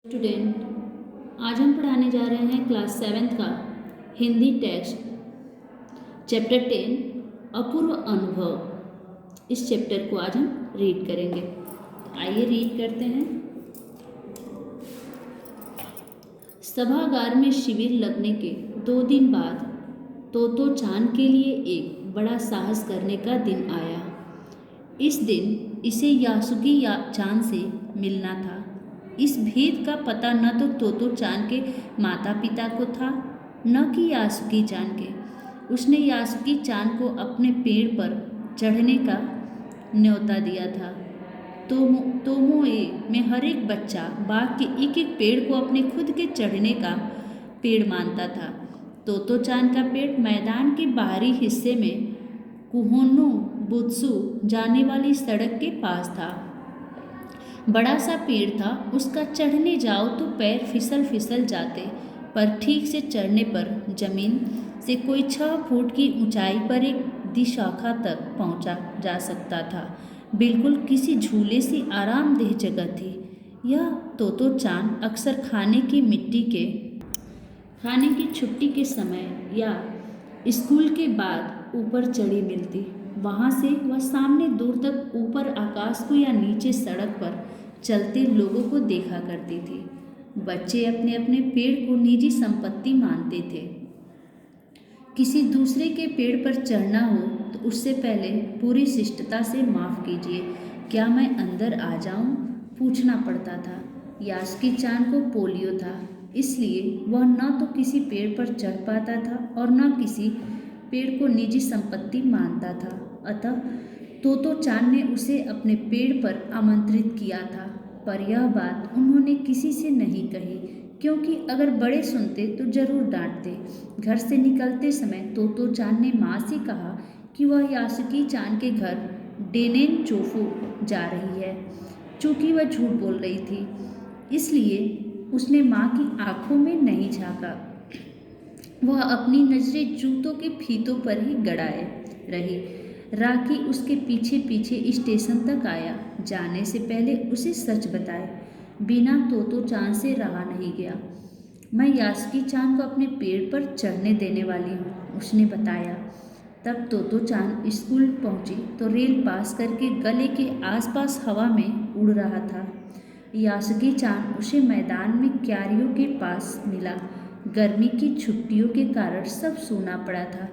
Student, आज हम पढ़ाने जा रहे हैं क्लास 7th का हिंदी टेक्स्ट चैप्टर 10 अपूर्व अनुभव। इस चैप्टर को आज हम रीड करेंगे। आइए रीड करते हैं। सभागार में शिविर लगने के 2 दिन बाद तोतो चान के लिए एक बड़ा साहस करने का दिन आया। इस दिन इसे यासुकी चान से मिलना था। इस भेद का पता न तो तोतो चान के माता पिता को था, न कि यासुकी चान के। उसने यासुकी चान को अपने पेड़ पर चढ़ने का न्योता दिया था। तोमोए में हर एक बच्चा बाग के एक एक पेड़ को अपने खुद के चढ़ने का पेड़ मानता था। तोतो चान का पेड़ मैदान के बाहरी हिस्से में कुहोनो बुत्सु जाने वाली सड़क के पास था। बड़ा सा पेड़ था, उसका चढ़ने जाओ तो पैर फिसल फिसल जाते, पर ठीक से चढ़ने पर जमीन से कोई 6 फुट की ऊंचाई पर एक दिशाखा तक पहुंचा जा सकता था। बिल्कुल किसी झूले सी आरामदेह जगह थी। यह तोतो चान अक्सर खाने की छुट्टी के समय या स्कूल के बाद ऊपर चढ़ी मिलती। वहाँ से वह सामने दूर तक ऊपर आकाश को या नीचे सड़क पर चलते लोगों को देखा करती थी। बच्चे अपने अपने पेड़ को निजी संपत्ति मानते थे। किसी दूसरे के पेड़ पर चढ़ना हो तो उससे पहले पूरी शिष्टता से माफ़ कीजिए, क्या मैं अंदर आ जाऊं? पूछना पड़ता था। यासुकी चान को पोलियो था, इसलिए वह न तो किसी पेड़ पर चढ़ पाता था और न किसी पेड़ को निजी संपत्ति मानता था। अतः तोतो चान ने उसे अपने पेड़ पर आमंत्रित किया था, पर यह बात उन्होंने किसी से नहीं कही, क्योंकि अगर बड़े सुनते तो जरूर डांटते। घर से निकलते समय तोतो चान ने माँ से कहा कि वह यासुकी चान के घर डेनेन चोफू जा रही है। चूँकि वह झूठ बोल रही थी, इसलिए उसने माँ की आंखों में नहीं झांका। वह अपनी नजरें जूतों के फीतों पर ही गड़ाए रही। राखी उसके पीछे पीछे स्टेशन तक आया। जाने से पहले उसे सच बताए बिना तोतो चान से रहा नहीं गया। मैं यासुकी चान को अपने पेड़ पर चढ़ने देने वाली हूँ, उसने बताया। तब तोतो चान स्कूल पहुँची तो रेल पास करके गले के आसपास हवा में उड़ रहा था। यासुकी चान उसे मैदान में क्यारियों के पास मिला। गर्मी की छुट्टियों के कारण सब सूना पड़ा था।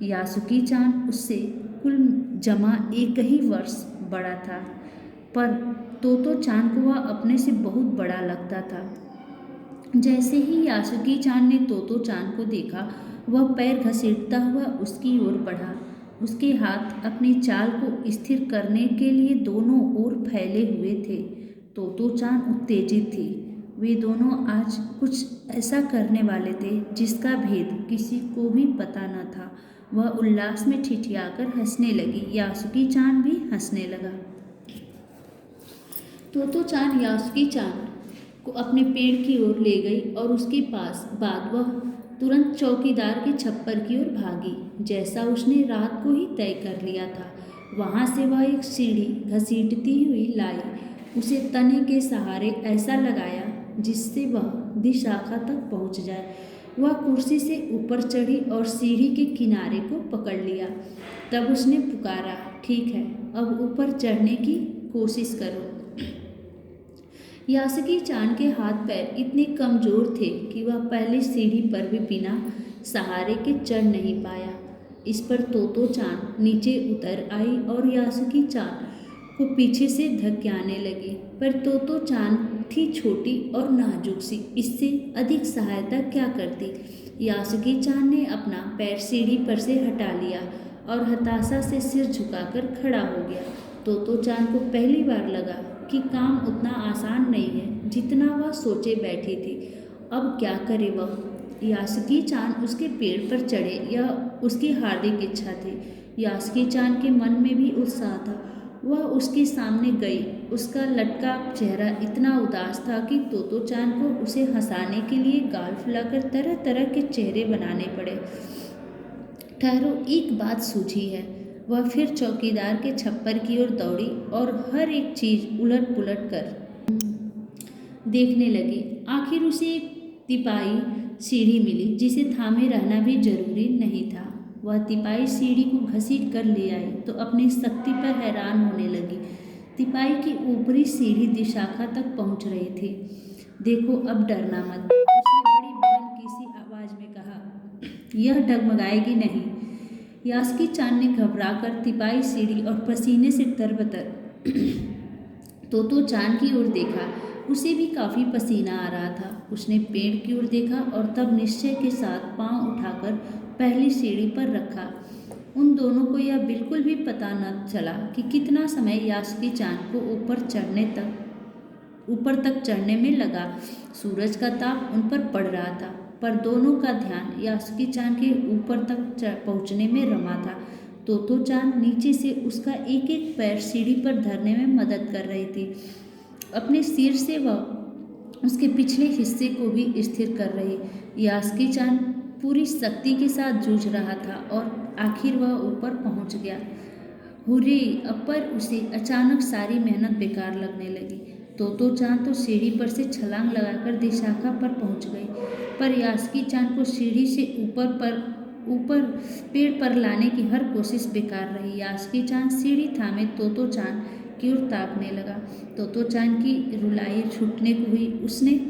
यासुकी चान उससे कुल जमा 1 ही वर्ष बड़ा था, पर तोतो चान को वह अपने से बहुत बड़ा लगता था। जैसे ही यासुकी चान ने तोतो चान को देखा, वह पैर घसीटता हुआ उसकी ओर बढ़ा। उसके हाथ अपनी चाल को स्थिर करने के लिए दोनों ओर फैले हुए थे। तोतो चान उत्तेजित थी। वे दोनों आज कुछ ऐसा करने वाले थे जिसका भेद किसी को भी पता न था। वह उल्लास में ठिठियाकर हंसने लगी। यासुकी चान भी हंसने लगा। तोतो चान यासुकी चान को अपने पेड़ की ओर ले गई और उसके बाद वह तुरंत चौकीदार के छप्पर की ओर भागी, जैसा उसने रात को ही तय कर लिया था। वहाँ से वह एक सीढ़ी घसीटती हुई लाई, उसे तने के सहारे ऐसा लगाया जिससे वह दिशाखा तक पहुँच जाए। वह कुर्सी से ऊपर चढ़ी और सीढ़ी के किनारे को पकड़ लिया। तब उसने पुकारा, ठीक है, अब ऊपर चढ़ने की कोशिश करो। यासुकी चान के हाथ पैर इतने कमजोर थे कि वह पहली सीढ़ी पर भी बिना सहारे के चढ़ नहीं पाया। इस पर तोतो चान नीचे उतर आई और यासुकी चान को पीछे से धक्याने लगी, पर तोतो चान थी छोटी और नाजुक सी, इससे अधिक सहायता क्या करती। यासुकी चान ने अपना पैर सीढ़ी पर से हटा लिया और हताशा से सिर झुकाकर खड़ा हो गया। तोतो चान को पहली बार लगा कि काम उतना आसान नहीं है जितना वह सोचे बैठी थी। अब क्या करे वह? यासुकी चान उसके पेड़ पर चढ़े, यह उसकी हार्दिक इच्छा थी। यासुकी चान के मन में भी उत्साह था। वह उसके सामने गई। उसका लटका चेहरा इतना उदास था कि तोतो चान को उसे हंसाने के लिए गाल फुलाकर तरह तरह के चेहरे बनाने पड़े। ठहरो, एक बात सूझी है। वह फिर चौकीदार के छप्पर की ओर दौड़ी और हर एक चीज उलट पुलट कर देखने लगी। आखिर उसे एक तिपाई सीढ़ी मिली जिसे थामे रहना भी जरूरी नहीं था। वह तिपाई सीढ़ी को घसीट कर ले आई तो अपनी शक्ति पर हैरान होने लगी। तिपाई की ऊपरी सीढ़ी दिशाखा तक पहुंच रही थी। देखो, अब डरना मत, उसने बड़ी बुलंद सी आवाज में कहा। यह डगमगाएगी नहीं। यास्की चांद ने घबराकर तिपाई सीढ़ी और पसीने से तरबतर तो चांद की ओर देखा। उसे भी काफी पसीना आ रहा था। उसने पेड़ की ओर देखा और तब निश्चय के साथ पांव उठाकर पहली सीढ़ी पर रखा। उन दोनों को यह बिल्कुल भी पता न चला कि कितना समय यास्की चांद को ऊपर तक चढ़ने में लगा। सूरज का ताप उन पर पड़ रहा था, पर दोनों का ध्यान यास्की चांद के ऊपर तक पहुंचने में रमा था। तो चांद नीचे से उसका एक एक पैर सीढ़ी पर धरने में मदद कर रही थी। अपने सिर से वह उसके पिछले हिस्से को भी स्थिर कर रही। यास्की चांद पूरी शक्ति के साथ जूझ रहा था और आखिर वह ऊपर पहुंच गया। हुर्रे! अब पर उसे अचानक सारी मेहनत बेकार लगने लगी। तो चांद तो सीढ़ी पर से छलांग लगाकर दिशाखा पर पहुंच गई, पर यास्की चांद को सीढ़ी से ऊपर पेड़ पर लाने की हर कोशिश बेकार रही। यास्की चांद सीढ़ी थामे तो चांद की ओर ताकने लगा। तो चांद की रुलाई छूटने को हुई। उसने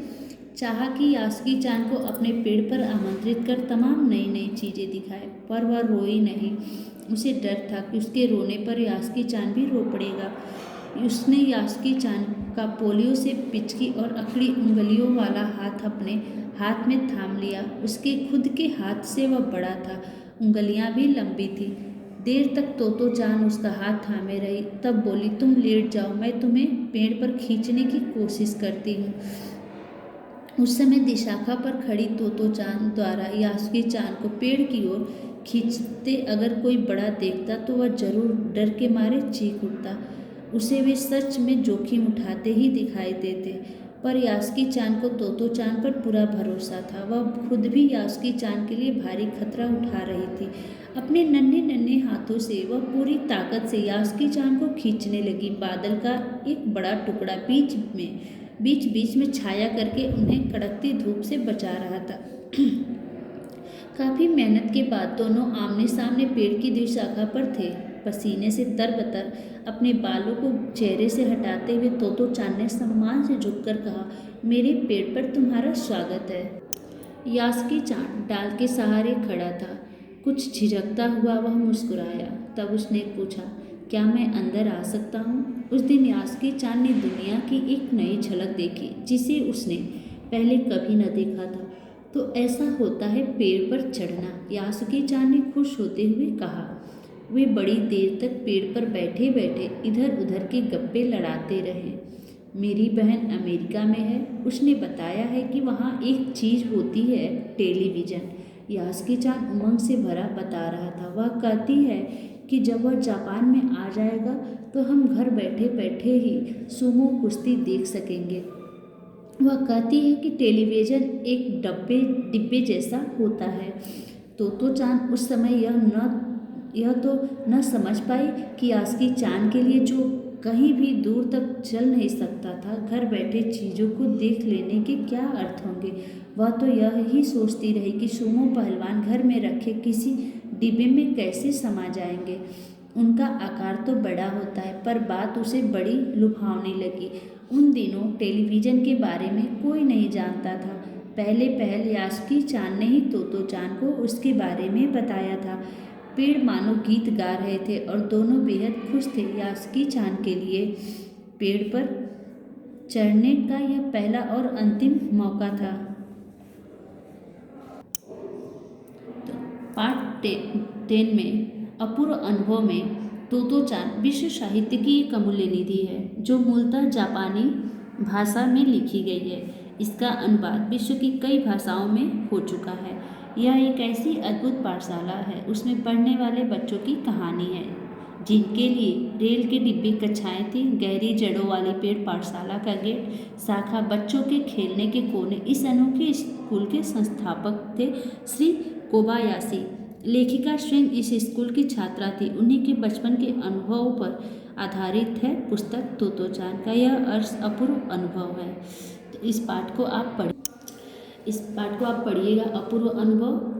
चाहा कि यास्की चांद को अपने पेड़ पर आमंत्रित कर तमाम नई नई चीज़ें दिखाए, पर वह रोई नहीं। उसे डर था कि उसके रोने पर यास्की चांद भी रो पड़ेगा। उसने यास्की चांद का पोलियो से पिचकी और अकड़ी उंगलियों वाला हाथ अपने हाथ में थाम लिया। उसके खुद के हाथ से वह बड़ा था, उंगलियां भी लंबी थी। देर तक तो चांद उसका हाथ थामे रही, तब बोली, तुम लेट जाओ, मैं तुम्हें पेड़ पर खींचने की कोशिश करती हूँ। उस समय दिशाखा पर खड़ी तो चांद द्वारा यास्की चांद को पेड़ की ओर खींचते अगर कोई बड़ा देखता तो वह जरूर डर के मारे चीख उठता। उसे वे सच में जोखिम उठाते ही दिखाई देते, पर यास्की चांद को तो चांद पर पूरा भरोसा था। वह खुद भी यास्की चांद के लिए भारी खतरा उठा रही थी। अपने नन्हे नन्हे हाथों से वह पूरी ताकत से यास्की चांद को खींचने लगी। बादल का एक बड़ा टुकड़ा बीच बीच में छाया करके उन्हें कड़कती धूप से बचा रहा था। काफी मेहनत के बाद दोनों आमने सामने पेड़ की दिशाखा पर थे। पसीने से तरबतर अपने बालों को चेहरे से हटाते हुए तो चांद ने सम्मान से झुककर कहा, मेरे पेड़ पर तुम्हारा स्वागत है। यास्की चांद डाल के सहारे खड़ा था। कुछ झिझकता हुआ वह मुस्कुराया। तब उसने पूछा, क्या मैं अंदर आ सकता हूँ? उस दिन यास्की चांद ने दुनिया की एक नई झलक देखी जिसे उसने पहले कभी न देखा था। तो ऐसा होता है पेड़ पर चढ़ना, यास्की चांद ने खुश होते हुए कहा। वे बड़ी देर तक पेड़ पर बैठे बैठे इधर उधर के गप्पे लड़ाते रहे। मेरी बहन अमेरिका में है, उसने बताया है कि वहाँ एक चीज़ होती है, टेलीविज़न। यास्की चांद उमंग से भरा बता रहा था। वह कहती है कि जब वह जापान में आ जाएगा तो हम घर बैठे बैठे ही सुमो कुश्ती देख सकेंगे। वह कहती है कि टेलीविज़न एक डिब्बे जैसा होता है। तो चांद उस समय यह तो न समझ पाई कि यास्की चांद के लिए जो कहीं भी दूर तक चल नहीं सकता था, घर बैठे चीज़ों को देख लेने के क्या अर्थ होंगे। वह तो यह ही सोचती रही कि सुमो पहलवान घर में रखे किसी डिब्बे में कैसे समा जाएंगे। उनका आकार तो बड़ा होता है, पर बात उसे बड़ी लुभावनी लगी। उन दिनों टेलीविज़न के बारे में कोई नहीं जानता था। पहले यास्की चांद ने ही तो चांद को उसके बारे में बताया था। पेड़ मानो गीत गा रहे थे और दोनों बेहद खुश थे। यास्की चांद के लिए पेड़ पर चढ़ने का यह पहला और अंतिम मौका था। पार्ट 10 में अपूर्व अनुभव में तो चांद विश्व साहित्य की एक अमूल्य निधि है जो मूलतः जापानी भाषा में लिखी गई है। इसका अनुवाद विश्व की कई भाषाओं में हो चुका है। यह एक ऐसी अद्भुत पाठशाला है, उसमें पढ़ने वाले बच्चों की कहानी है जिनके लिए रेल के डिब्बे कक्षाएं थी, गहरी जड़ों वाली पेड़ पाठशाला का गेट, शाखा, बच्चों के खेलने के कोने। इस अनोखे स्कूल के संस्थापक थे श्री कोबायाशी। लेखिका स्वयं इस स्कूल की छात्रा थी। उन्हीं के बचपन के अनुभवों पर आधारित है पुस्तक तो चांद का यह अपूर्व अनुभव है। तो इस पाठ को आप पढ़िएगा, अपूर्व अनुभव,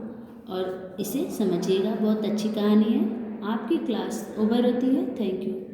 और इसे समझिएगा। बहुत अच्छी कहानी है। आपकी क्लास ओवर होती है। Thank you.